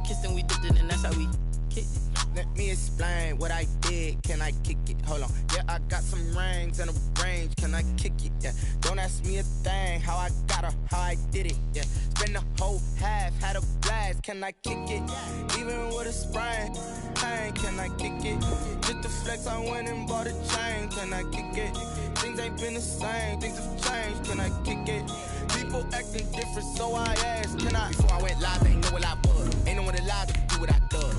kissed and we dipped it, and that's how we kicked it. Let me explain what I did. Can I kick it? Hold on. Yeah, I got some rings and a range. Can I kick it? Yeah. Don't ask me a thing. How I got her, how I did it. Yeah. Spend the whole half, had a blast. Can I kick it? Even with a sprain. Pain, can I kick it? Just the flex, I went and bought a chain. Can I kick it? Things ain't been the same. Things have changed. Can I kick it? People acting different, so I asked. Can I? Before I went live, they ain't know what I was. Ain't no one alive to do what I does.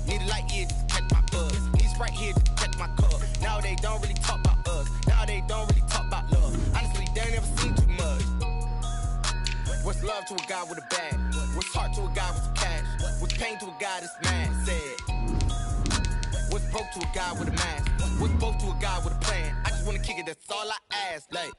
Need a light here just to catch my buzz. Need Sprite here just to catch my cup. Now they don't really talk about us. Now they don't really talk about love. Honestly, they ain't never seen too much. What's love to a guy with a bag? What's heart to a guy with some cash? What's pain to a guy that's mad? Said. What's broke to a guy with a mask? What's both to a guy with a plan? I just wanna kick it, that's all I ask. Like,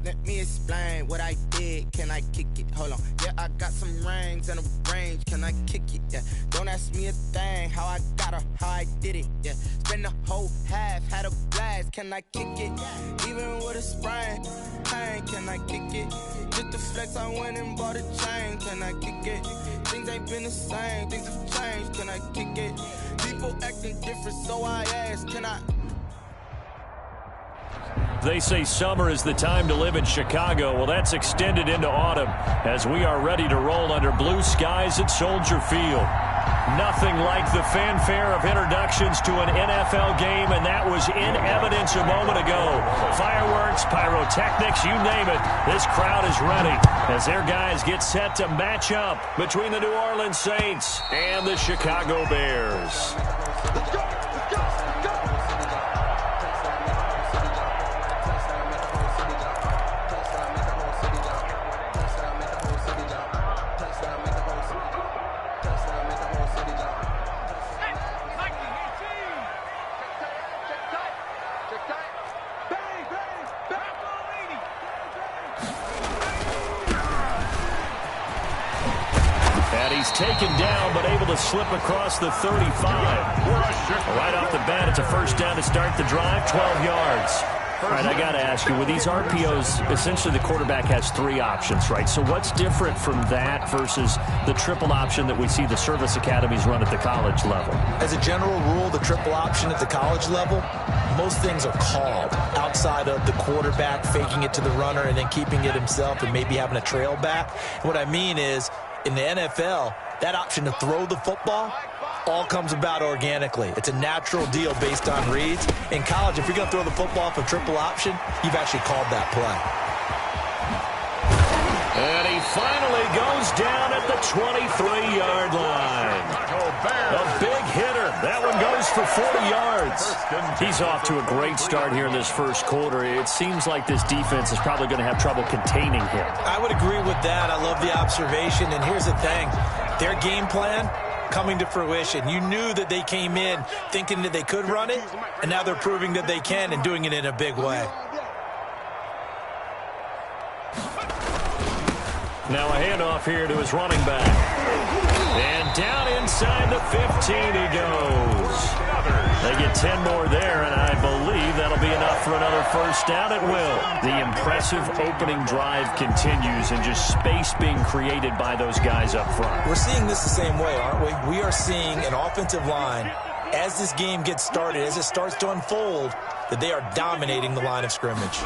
let me explain what I did. Can I kick it? Hold on. Yeah, I got some rings and a range. Can I kick it? Yeah. Don't ask me a thing. How I got her, how I did it. Yeah. Spend the whole half, had a blast. Can I kick it? Even with a sprain. Pain, can I kick it? Just the flex, I went and bought a chain. Can I kick it? Things ain't been the same. Things have changed. Can I kick it? People acting different, so I ask. Can I? They say summer is the time to live in Chicago. Well, that's extended into autumn as we are ready to roll under blue skies at Soldier Field. Nothing like the fanfare of introductions to an NFL game, and that was in evidence a moment ago. Fireworks, pyrotechnics, you name it. This crowd is ready as their guys get set to match up between the New Orleans Saints and the Chicago Bears. Let's go! He's taken down, but able to slip across the 35. Right off the bat, it's a first down to start the drive, 12 yards. All right, I got to ask you, with these RPOs, essentially the quarterback has three options, right? So what's different from that versus the triple option that we see the service academies run at the college level? As a general rule, the triple option at the college level, most things are called outside of the quarterback faking it to the runner and then keeping it himself and maybe having a trail back. What I mean is, in the NFL, that option to throw the football all comes about organically. It's a natural deal based on reads. In college, if you're going to throw the football for triple option, you've actually called that play. And he finally goes down at the 23-yard line. A big hitter. That one goes for 40 yards. He's off to a great start here in this first quarter. It seems like this defense is probably going to have trouble containing him. I would agree with that. I love the observation. And here's the thing. Their game plan coming to fruition. You knew that they came in thinking that they could run it, and now they're proving that they can and doing it in a big way. Now a handoff here to his running back. And down inside the 15 he goes. They get 10 more there, and I believe that'll be enough for another first down. It will. The impressive opening drive continues, and just space being created by those guys up front. We're seeing this the same way, aren't we? We are seeing an offensive line, as this game gets started, as it starts to unfold, that they are dominating the line of scrimmage.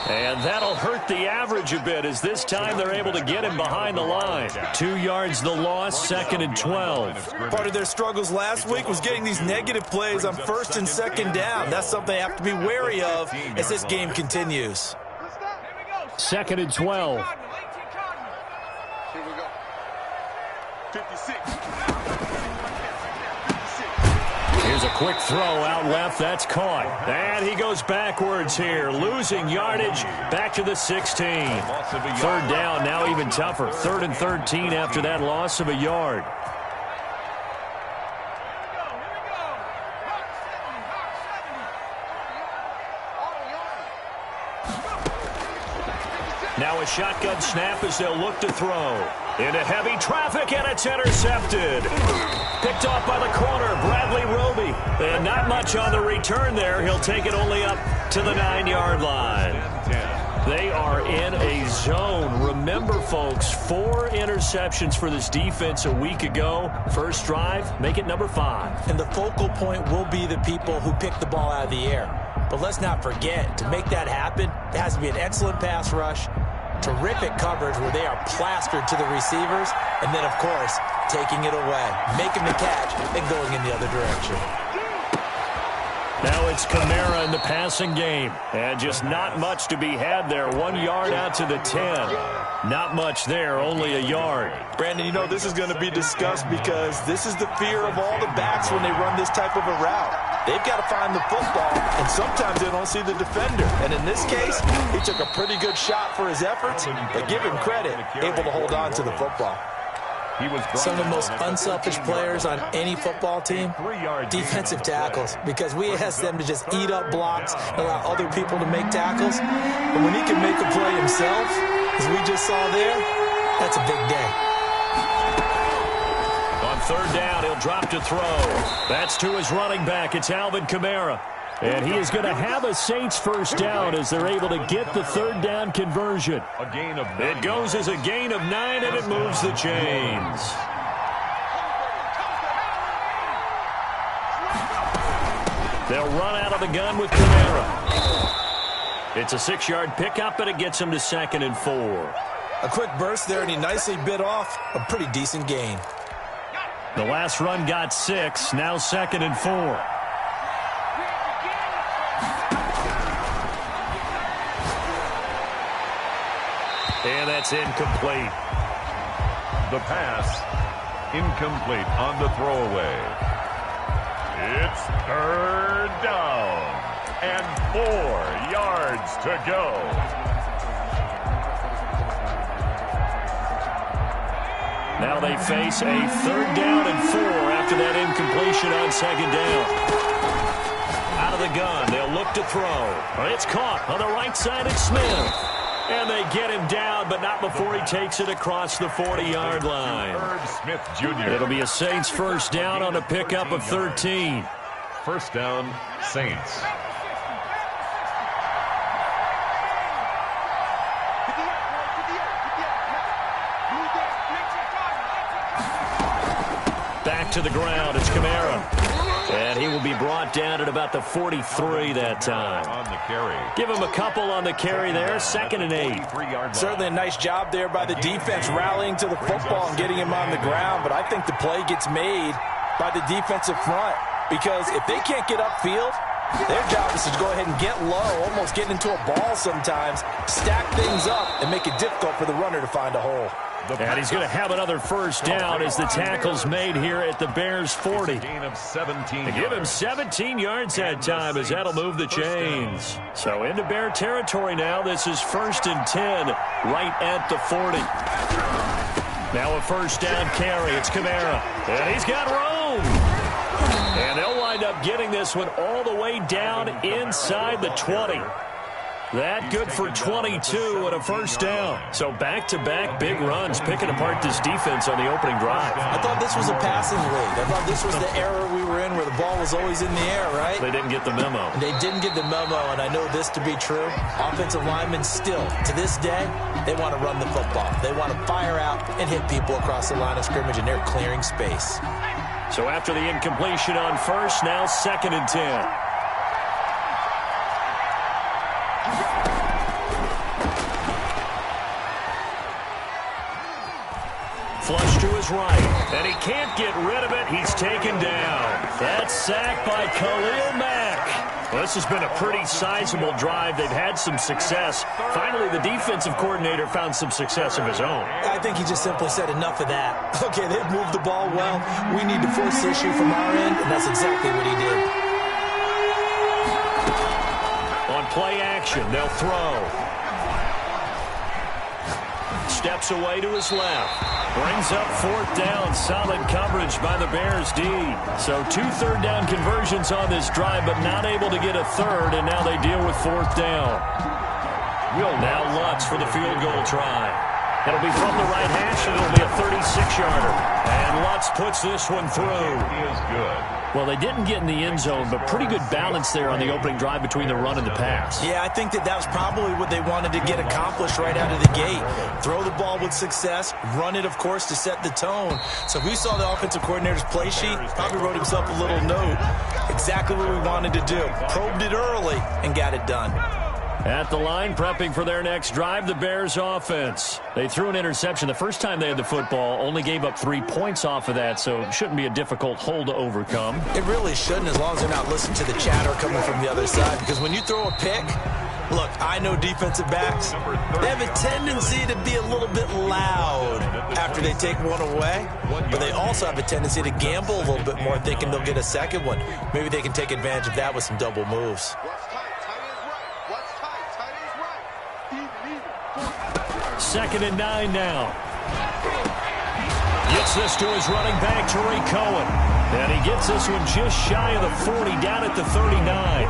And that'll hurt the average a bit, as this time they're able to get him behind the line. 2 yards the loss, 2nd and 12. Part of their struggles last week was getting these negative plays on 1st and 2nd down. That's something they have to be wary of as this game continues. 2nd and 12. Here we go. 56. Here's a quick throw out left. That's caught. And he goes backwards here, losing yardage back to the 16. 3rd down, now even tougher. 3rd and 13 after that loss of a yard. Now a shotgun snap as they'll look to throw. Into heavy traffic, and it's intercepted. Picked off by the corner, Bradley Roby. And not much on the return there. He'll take it only up to the 9-yard line. They are in a zone. Remember, folks, 4 interceptions for this defense a week ago. First drive, make it number 5. And the focal point will be the people who pick the ball out of the air. But let's not forget, to make that happen, it has to be an excellent pass rush, terrific coverage where they are plastered to the receivers, and then, of course, taking it away, making the catch, and going in the other direction. Now it's Kamara in the passing game. And just not much to be had there. 1 yard out to the 10. Not much there, only a yard. Brandon, you know, this is going to be discussed because this is the fear of all the backs when they run this type of a route. They've got to find the football, and sometimes they don't see the defender. And in this case, he took a pretty good shot for his efforts, but give him credit, able to hold on to the football. Some of the most unselfish players on any football team, defensive tackles, because we ask them to just eat up blocks and allow other people to make tackles. And when he can make a play himself, as we just saw there, that's a big day. On third down, he'll drop to throw. That's to his running back. It's Alvin Kamara. And he is going to have a Saints first down as they're able to get the third down conversion. It goes as a gain of 9, and it moves the chains. They'll run out of the gun with Kamara. It's a 6-yard pickup, and it gets him to 2nd and 4. A quick burst there, and he nicely bit off a pretty decent gain. The last run got 6, now 2nd and 4. And that's incomplete. The pass, incomplete on the throwaway. It's third down and 4 yards to go. Now they face a third down and 4 after that incompletion on 2nd down. Out of the gun, they'll look to throw. It's caught on the right side of Smith. And they get him down, but not before he takes it across the 40-yard line. Smith Jr. It'll be a Saints first down on a pickup of 13. First down, Saints. Back to the ground, it's Kamara. And he will be brought down at about the 43 that time. On the carry. Give him a couple on the carry there, 2nd and 8. Certainly a nice job there by the defense rallying to the football and getting him on the ground, but I think the play gets made by the defensive front because if they can't get upfield, their job is to go ahead and get low, almost get into a ball sometimes, stack things up, and make it difficult for the runner to find a hole. And he's going to have another first down as the tackle's made here at the Bears' 40. Gain of 17. They give him 17 yards that time as that'll move the chains. So into Bear territory now. This is 1st and 10 right at the 40. Now a first down carry. It's Kamara. And he's got room. And they'll wind up getting this one all the way down inside the 20. That good for 22 and a first down. So back-to-back big runs picking apart this defense on the opening drive. I thought this was a passing league. I thought this was the era we were in where the ball was always in the air, right? They didn't get the memo. They didn't get the memo, and I know this to be true. Offensive linemen still, to this day, they want to run the football. They want to fire out and hit people across the line of scrimmage, and they're clearing space. So after the incompletion on first, now 2nd and 10. Flush to his right, and he can't get rid of it. He's taken down. That's sacked by Khalil Mack. Well, this has been a pretty sizable drive. They've had some success. Finally, the defensive coordinator found some success of his own. I think he just simply said enough of that. Okay, they've moved the ball well. We need to force the issue from our end, and that's exactly what he did. On play action, they'll throw. Steps away to his left. Brings up 4th down. Solid coverage by the Bears D. So 2 third-down conversions on this drive, but not able to get a third, and now they deal with 4th down. Now Lutz for the field goal try. It'll be from the right hash, and it'll be a 36-yarder. And Lutz puts this one through. He is good. Well, they didn't get in the end zone, but pretty good balance there on the opening drive between the run and the pass. Yeah, I think that was probably what they wanted to get accomplished right out of the gate. Throw the ball with success, run it, of course, to set the tone. So if we saw the offensive coordinator's play sheet, probably wrote himself a little note. Exactly what we wanted to do. Probed it early and got it done. At the line, prepping for their next drive, the Bears offense. They threw an interception the first time they had the football, only gave up 3 points off of that, so it shouldn't be a difficult hole to overcome. It really shouldn't, as long as they're not listening to the chatter coming from the other side, because when you throw a pick, look, I know defensive backs, they have a tendency to be a little bit loud after they take one away, but they also have a tendency to gamble a little bit more, thinking they'll get a second one. Maybe they can take advantage of that with some double moves. Second and 9 now. Gets this to his running back, Tariq Cohen. And he gets this one just shy of the 40, down at the 39.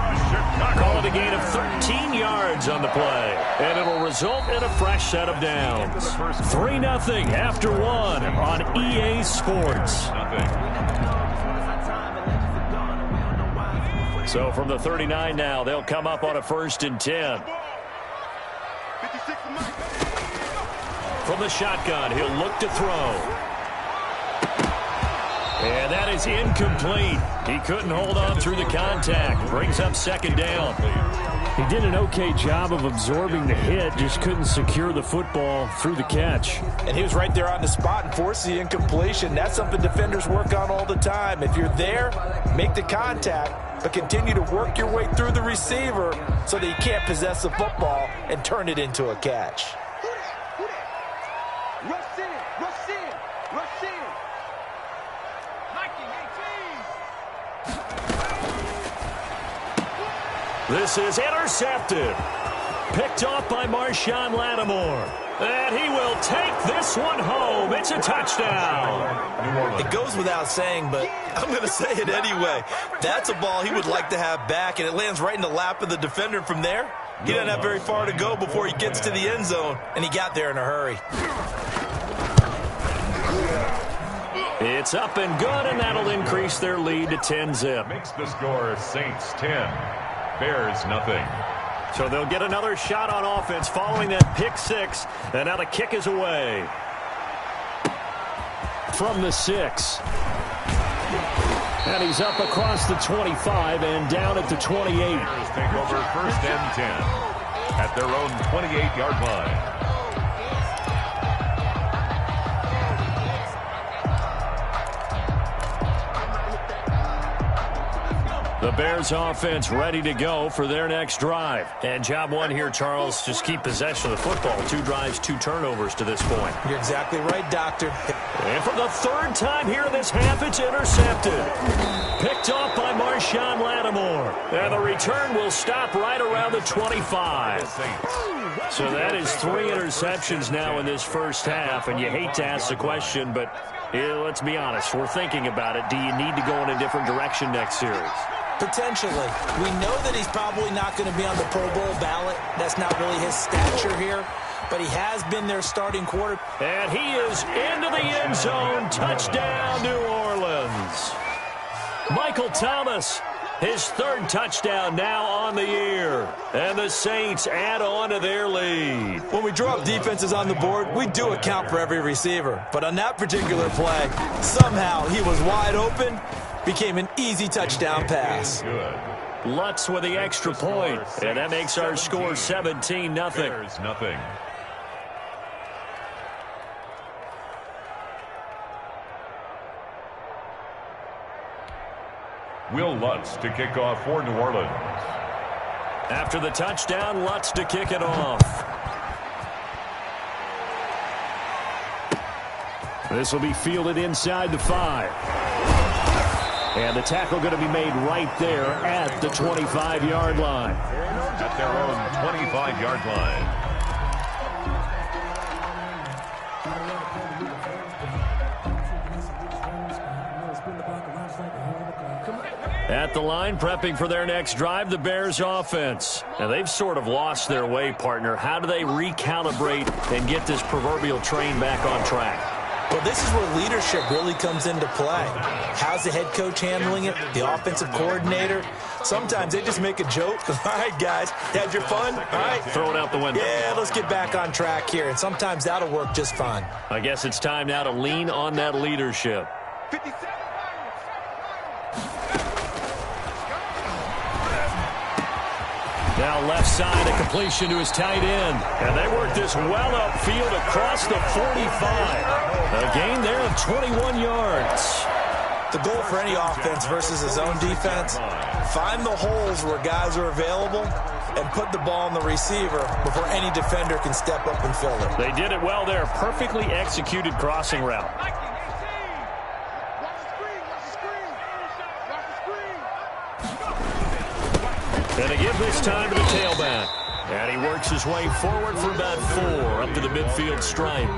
Call it a gain of 13 yards on the play. And it'll result in a fresh set of downs. 3-0 after 1 on EA Sports. So from the 39 now, they'll come up on a 1st and 10. From the shotgun, he'll look to throw. And that is incomplete. He couldn't hold on through the contact. Brings up 2nd down. He did an okay job of absorbing the hit, just couldn't secure the football through the catch. And he was right there on the spot and forced the incompletion. That's something defenders work on all the time. If you're there, make the contact, but continue to work your way through the receiver so that you can't possess the football and turn it into a catch. This is intercepted. Picked off by Marshawn Lattimore. And he will take this one home. It's a touchdown. It goes without saying, but I'm going to say it anyway. That's a ball he would like to have back, and it lands right in the lap of the defender. From there, he doesn't have very far to go before he gets to the end zone, and he got there in a hurry. It's up and good, and that'll increase their lead to 10-zip. Makes the score Saints 10, Bears nothing. So they'll get another shot on offense following that pick 6, and now the kick is away. From the 6. And he's up across the 25 and down at the 28. Bears take over 1st and 10 at their own 28-yard line. The Bears offense ready to go for their next drive. And job 1 here, Charles, just keep possession of the football. 2 drives, 2 turnovers to this point. You're exactly right, Doctor. And for the 3rd time here in this half, it's intercepted. Picked off by Marshawn Lattimore. And the return will stop right around the 25. So that is 3 interceptions now in this first half. And you hate to ask the question, but let's be honest. We're thinking about it. Do you need to go in a different direction next series? Potentially. We know that he's probably not going to be on the Pro Bowl ballot. That's not really his stature here. But he has been their starting quarter. And he is into the end zone. Touchdown, New Orleans. Michael Thomas, his 3rd touchdown now on the year. And the Saints add on to their lead. When we draw up defenses on the board, we do account for every receiver. But on that particular play, somehow he was wide open. Became an easy touchdown pass. Lutz with the extra point, and that makes our score 17-0. Bears nothing. Will Lutz to kick off for New Orleans. After the touchdown, Lutz to kick it off. This will be fielded inside the 5. And the tackle going to be made right there at the 25-yard line. At their own 25-yard line. At the line, prepping for their next drive, the Bears offense. Now, they've sort of lost their way, partner. How do they recalibrate and get this proverbial train back on track? Well, this is where leadership really comes into play. How's the head coach handling it? The offensive coordinator? Sometimes they just make a joke. All right, guys, had your fun? All right. Throw it out the window. Yeah, let's get back on track here. And sometimes that'll work just fine. I guess it's time now to lean on that leadership. 57. Now left side, a completion to his tight end. And they work this well upfield across the 45. A gain there of 21 yards. The goal for any offense versus his own defense, find the holes where guys are available and put the ball in the receiver before any defender can step up and fill it. They did it well there. Perfectly executed crossing route. And they give this time to the tailback. And he works his way forward for about 4 up to the midfield stripe.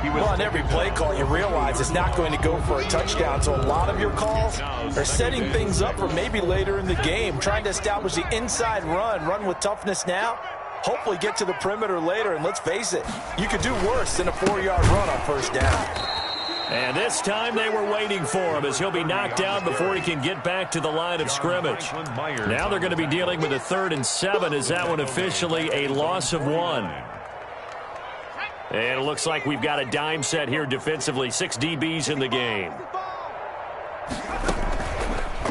Well, on every play call, you realize it's not going to go for a touchdown. So a lot of your calls are setting things up for maybe later in the game, trying to establish the inside run with toughness now, hopefully get to the perimeter later. And let's face it, you could do worse than a 4-yard run on first down. And this time they were waiting for him as he'll be knocked down before he can get back to the line of scrimmage. Now they're going to be dealing with a 3rd and 7 as that one officially a loss of 1. And it looks like we've got a dime set here defensively. 6 DBs in the game.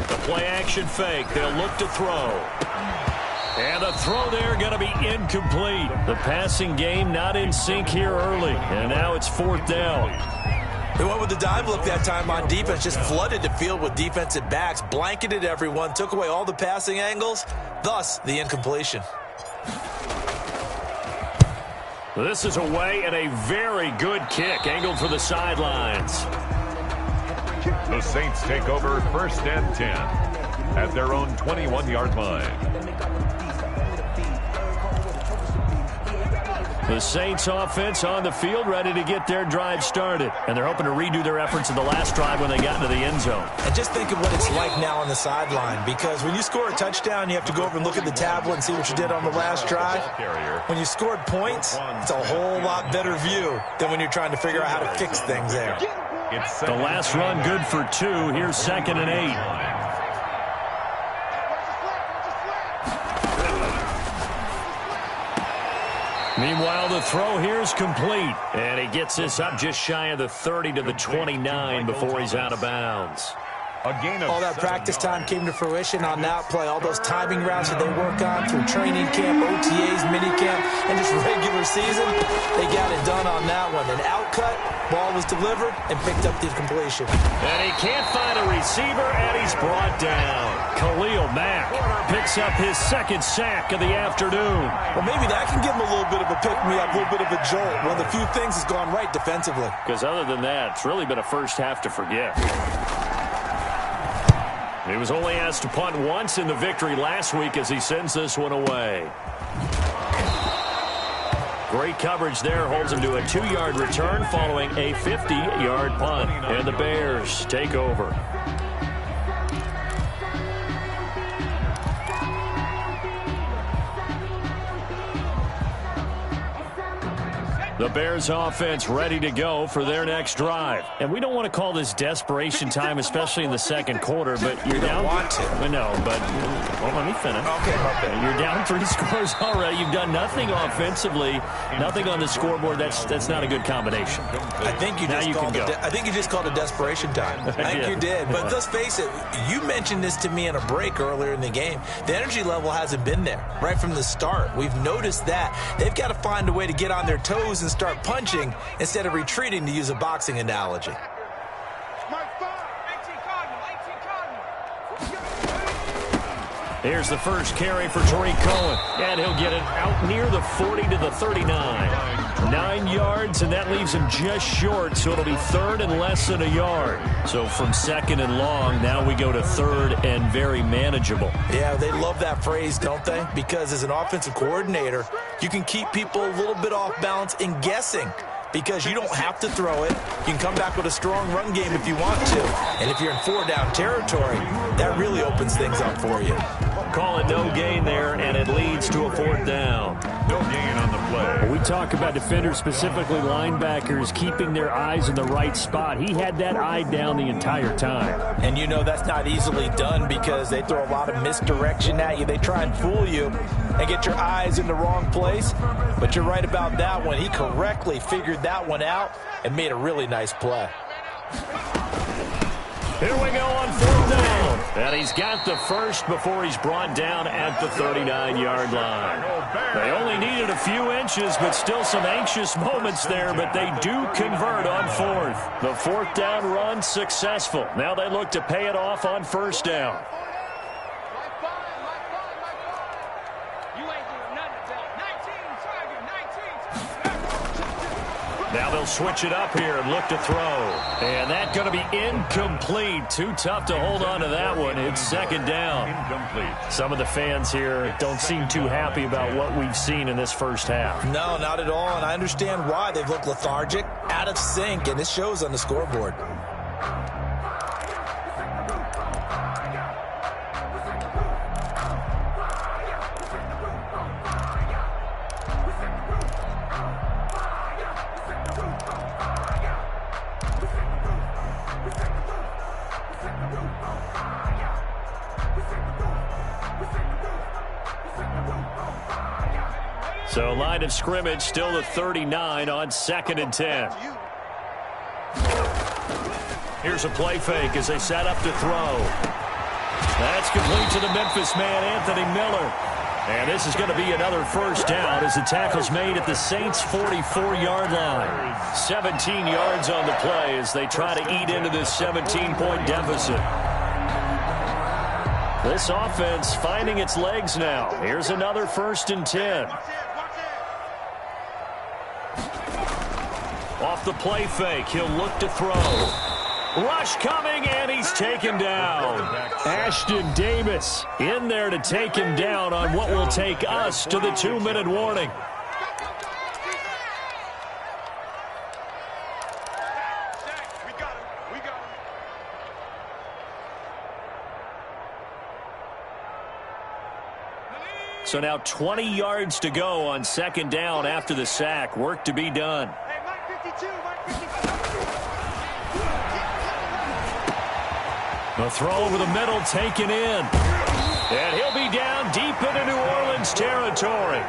The play action fake. They'll look to throw. And the throw there going to be incomplete. The passing game not in sync here early. And now it's 4th down. They went with the dive look that time on defense, just flooded the field with defensive backs, blanketed everyone, took away all the passing angles, thus the incompletion. This is away and a very good kick, angled for the sidelines. The Saints take over 1st and 10 at their own 21-yard line. The Saints offense on the field, ready to get their drive started. And they're hoping to redo their efforts in the last drive when they got into the end zone. And just think of what it's like now on the sideline, because when you score a touchdown, you have to go over and look at the tablet and see what you did on the last drive. When you scored points, it's a whole lot better view than when you're trying to figure out how to fix things there. The last run good for 2. Here's 2nd and 8. Meanwhile, the throw here is complete. And he gets this up just shy of the 30 to the 29 before he's out of bounds. All that practice time came to fruition on that play. All those timing routes that they work on through training camp, OTAs, minicamp, and just regular season, they got it done on that one. An outcut, ball was delivered, and picked up the completion. And he can't find a receiver, and he's brought down. Khalil Mack picks up his 2nd sack of the afternoon. Well, maybe that can give him a little bit of a pick-me-up, a little bit of a jolt. One of the few things has gone right defensively. Because other than that, it's really been a first half to forget. He was only asked to punt once in the victory last week as he sends this one away. Great coverage there, holds him to a 2-yard return following a 50-yard punt. And the Bears take over. The Bears offense ready to go for their next drive. And we don't want to call this desperation time, especially in the 2nd quarter, but you're down. Want to. I know, but well, let me finish. Okay. You're down 3 scores already. You've done nothing offensively, nothing on the scoreboard. That's not a good combination. I think you just called it desperation time. I think you did. But let's face it, you mentioned this to me in a break earlier in the game. The energy level hasn't been there right from the start. We've noticed that. They've got to find a way to get on their toes and start punching instead of retreating, to use a boxing analogy. Here's the first carry for Tariq Cohen, and he'll get it out near the 40 to the 39. 9 yards, and that leaves him just short, so it'll be 3rd and less than a yard. So from 2nd and long, now we go to 3rd and very manageable. Yeah, they love that phrase, don't they? Because as an offensive coordinator, you can keep people a little bit off balance and guessing, because you don't have to throw it. You can come back with a strong run game if you want to. And if you're in 4-down territory, that really opens things up for you. Call it no gain there, and it leads to a 4th down. No gain on the play. We talk about defenders, specifically linebackers, keeping their eyes in the right spot. He had that eye down the entire time. And you know that's not easily done because they throw a lot of misdirection at you. They try and fool you and get your eyes in the wrong place. But you're right about that one. He correctly figured that one out and made a really nice play. Here we go on 4th down. And he's got the first before he's brought down at the 39-yard line. They only needed a few inches, but still some anxious moments there, but they do convert on 4th. The 4th down run successful. Now they look to pay it off on 1st down. Now they'll switch it up here and look to throw. And that's going to be incomplete. Too tough to hold on to that one. It's 2nd down. Incomplete. Some of the fans here don't seem too happy about what we've seen in this first half. No, not at all, and I understand why. They've looked lethargic, out of sync, and it shows on the scoreboard. So line of scrimmage still the 39 on 2nd and 10. Here's a play fake as they set up to throw. That's complete to the Memphis man, Anthony Miller. And this is going to be another 1st down as the tackle's made at the Saints' 44-yard line. 17 yards on the play as they try to eat into this 17-point deficit. This offense finding its legs now. Here's another 1st and 10. Off the play fake, he'll look to throw. Rush coming, and he's taken down. Ashton Davis in there to take him down on what will take us to the 2-minute warning. So now 20 yards to go on 2nd down after the sack. Work to be done. The throw over the middle taken in. And he'll be down deep into New Orleans territory.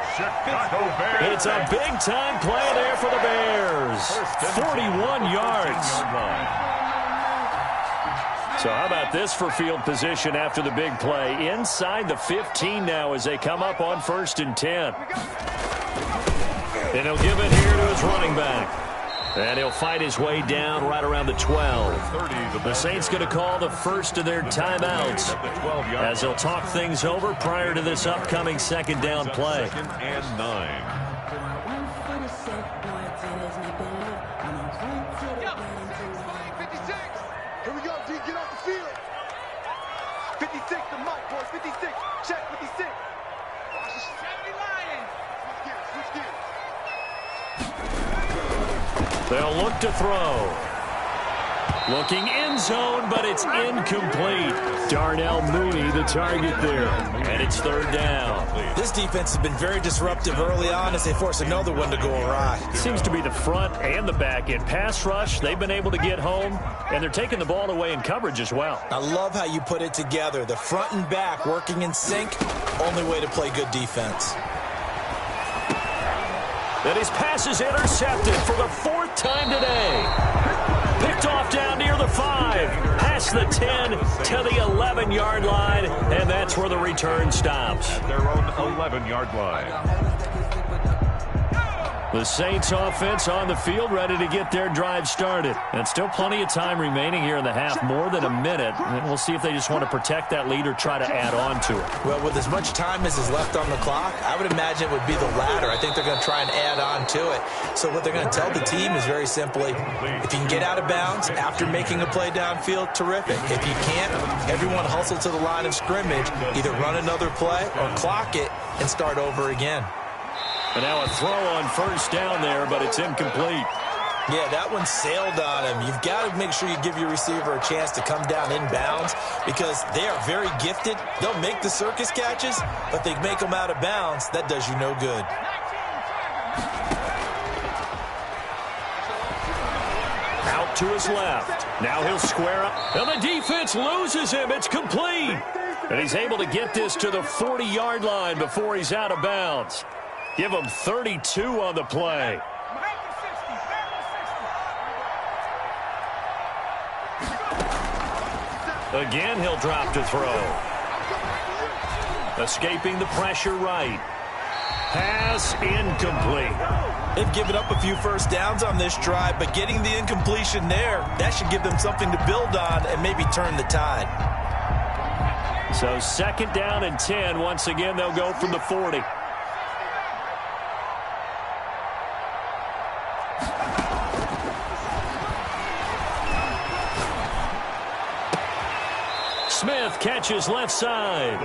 It's a big-time play there for the Bears. 41 yards. So how about this for field position after the big play? Inside the 15 now as they come up on 1st and 10. And he'll give it here to his running back. And he'll fight his way down right around the 12. The Saints going to call the first of their timeouts as they'll talk things over prior to this upcoming 2nd down play. 2nd and 9. Here we go, D, get off the field. 56 to Mike, boys, 56. Check 56. Saturday Lions. Switch gears. They'll look to throw. Looking end zone, but it's incomplete. Darnell Mooney, the target there. And it's 3rd down. This defense has been very disruptive early on as they force another one to go awry. Seems to be the front and the back end. Pass rush, they've been able to get home, and they're taking the ball away in coverage as well. I love how you put it together. The front and back working in sync, only way to play good defense. And his pass is intercepted for the 4th time today. Picked off down near the 5. Past the 10 to the 11-yard line. And that's where the return stops. At their own 11-yard line. The Saints offense on the field ready to get their drive started. And still plenty of time remaining here in the half, more than a minute. And we'll see if they just want to protect that lead or try to add on to it. Well, with as much time as is left on the clock, I would imagine it would be the latter. I think they're going to try and add on to it. So what they're going to tell the team is very simply, if you can get out of bounds after making a play downfield, terrific. If you can't, everyone hustle to the line of scrimmage, either run another play or clock it and start over again. And now a throw on 1st down there, but it's incomplete. Yeah, that one sailed on him. You've got to make sure you give your receiver a chance to come down inbounds because they are very gifted. They'll make the circus catches, but they make them out of bounds. That does you no good. to his left. Now he'll square up. And the defense loses him. It's complete. And he's able to get this to the 40-yard line before he's out of bounds. Give him 32 on the play. Again, he'll drop to throw. Escaping the pressure right. Pass incomplete. They've given up a few first downs on this drive, but getting the incompletion there, that should give them something to build on and maybe turn the tide. So 2nd down and 10. Once again, they'll go from the 40. Smith catches left side.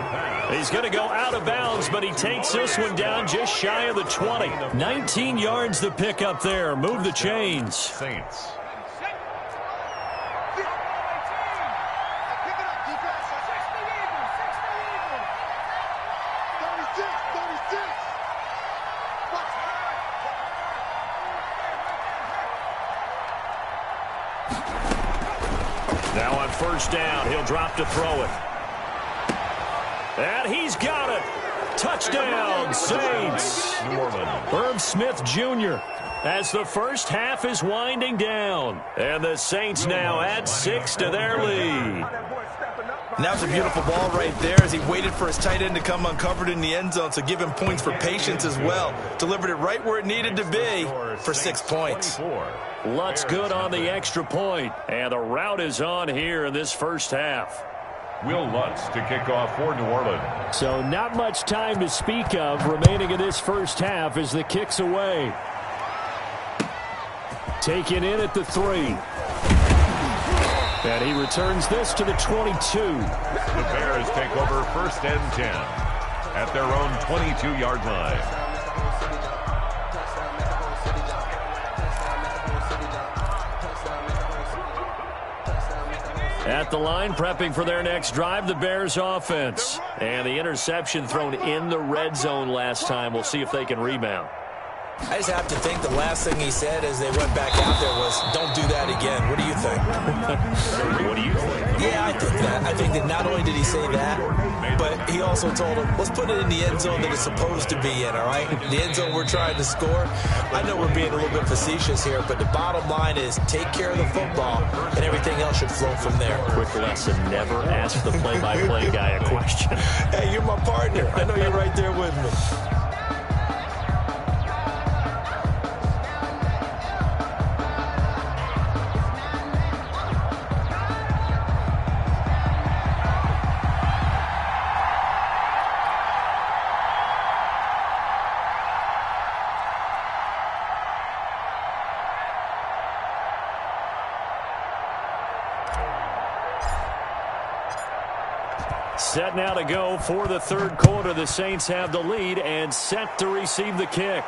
He's going to go out of bounds, but he takes this one down just shy of the 20. 19 yards to pick up there. Move the chains. Saints. Now on 1st down, he'll drop to throw it. And he's got it. Touchdown, Saints. Herb Smith Jr. as the first half is winding down. And the Saints now add 6 to their lead. And that was a beautiful ball right there as he waited for his tight end to come uncovered in the end zone, so give him points for patience as well. Delivered it right where it needed to be for 6 points. Lutz good on the extra point, and the route is on here in this first half. Will Lutz to kick off for New Orleans. So not much time to speak of remaining in this first half as the kick's away. Taken in at the 3. And he returns this to the 22. The Bears take over 1st and 10 at their own 22-yard line. At the line, prepping for their next drive, the Bears offense. And the interception thrown in the red zone last time. We'll see if they can rebound. I just have to think the last thing he said as they went back out there was, don't do that again. What do you think? What do you think? Yeah, I think that. I think that not only did he say that, but he also told him, let's put it in the end zone that it's supposed to be in, all right? The end zone we're trying to score. I know we're being a little bit facetious here, but the bottom line is take care of the football, and everything else should flow from there. Quick lesson, never ask the play-by-play guy a question. Hey, you're my partner. I know you're right there with me. Set now to go for the 3rd quarter. The Saints have the lead and set to receive the kick.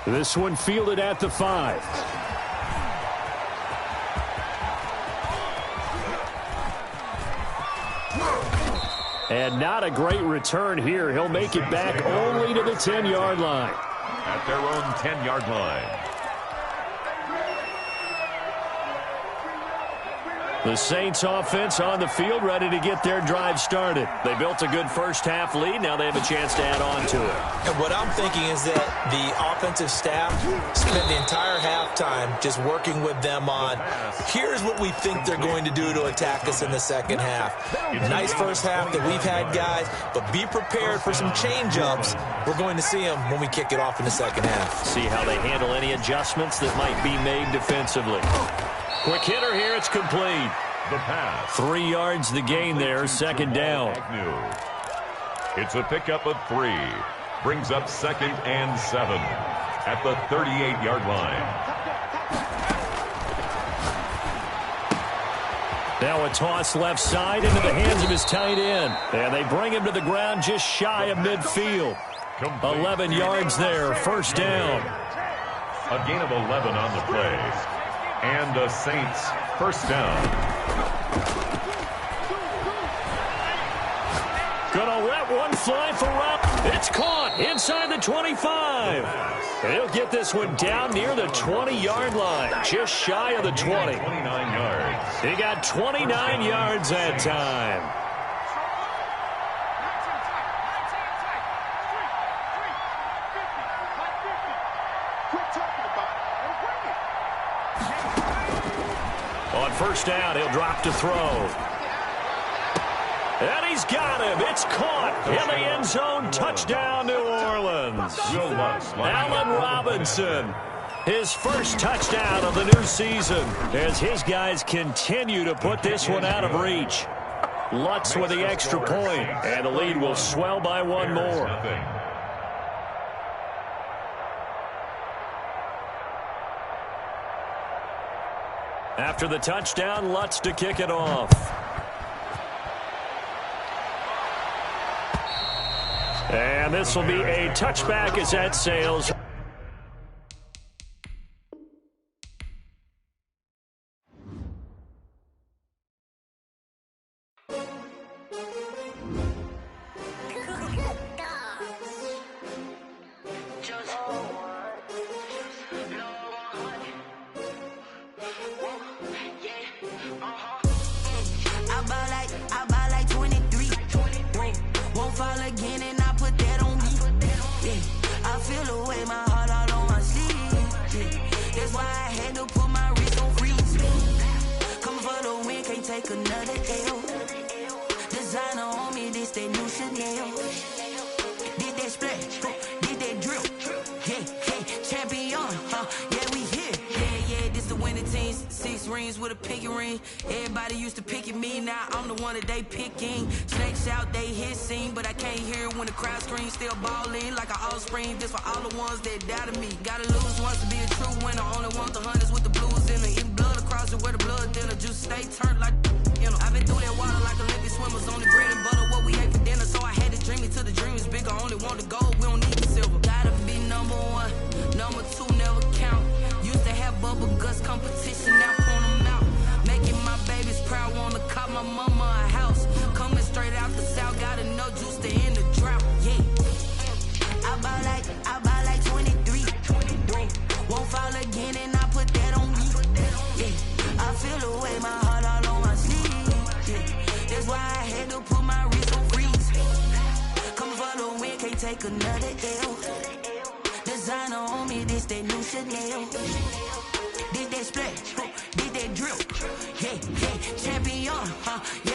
This one fielded at the 5. And not a great return here. He'll make it back only to the 10-yard line. At their own 10-yard line. The Saints offense on the field, ready to get their drive started. They built a good first half lead. Now they have a chance to add on to it. And what I'm thinking is that the offensive staff spent the entire halftime just working with them on, here's what we think they're going to do to attack us in the second half. Nice first half that we've had, guys, but be prepared for some change-ups. We're going to see them when we kick it off in the second half. See how they handle any adjustments that might be made defensively. Quick hitter here, it's complete. The pass. 3 yards the gain there, 2nd down. It's a pickup of 3. Brings up 2nd and 7 at the 38-yard line. Now a toss left side into the hands of his tight end. And they bring him to the ground just shy of midfield. 11 yards there, 1st down. A gain of 11 on the play. And the Saints 1st down. Gonna let one fly for Rob. It's caught inside the 25. He'll get this one down near the 20-yard line, just shy of the 20. 29 yards. He got 29 yards that time. On first down, he'll drop to throw. And he's got him. It's caught in the end zone. Touchdown, New Orleans. Allen Robinson, his first touchdown of the new season as his guys continue to put this one out of reach. Lutz with the extra point, and the lead will swell by one more. After the touchdown, Lutz to kick it off. And this will be a touchback as that sails. I buy like 23. Won't fall again and I put that on me. Yeah, I feel away my heart all on my sleeve. Yeah, that's why I had to put my wrist on freeze. Coming for the win, can't take another L. Designer on me, this that new Chanel. Did that splash, did that drill. Yeah, champion, yeah, we here. Yeah, this the winning team. 6 rings with a pinky ring. Everybody used to pick at me, now I'm the one that they picking. Snakes out, they hit scene, but I can't hear when the crowd screams. Still ballin' like an offspring. This for all the ones that doubted me. Gotta lose once to be a true winner. Only want the hunters with the blues in it. Eating blood across it where the blood dinner. Just stay turned like, you know. I've been through that water like Olympic swimmers. On the bread and butter, what we ate for dinner. So I had to dream it till the dream is bigger. Only want the gold, we don't need the silver. Gotta be number 1, number 2 never count. Used to have bubble guts competition, now point them out. Making my babies proud, wanna cop my mama a house. Coming straight out the south, gotta know juice to end the drought. Yeah, I buy like 23. Won't fall again and I put that on me. Yeah, I feel away my heart all on my sleeve. Yeah, that's why I had to put my wrist on freeze. Coming for the win, can't take another L. Designer on me, this that new Chanel. Did that splash, did that drill. Yeah, champion, yeah.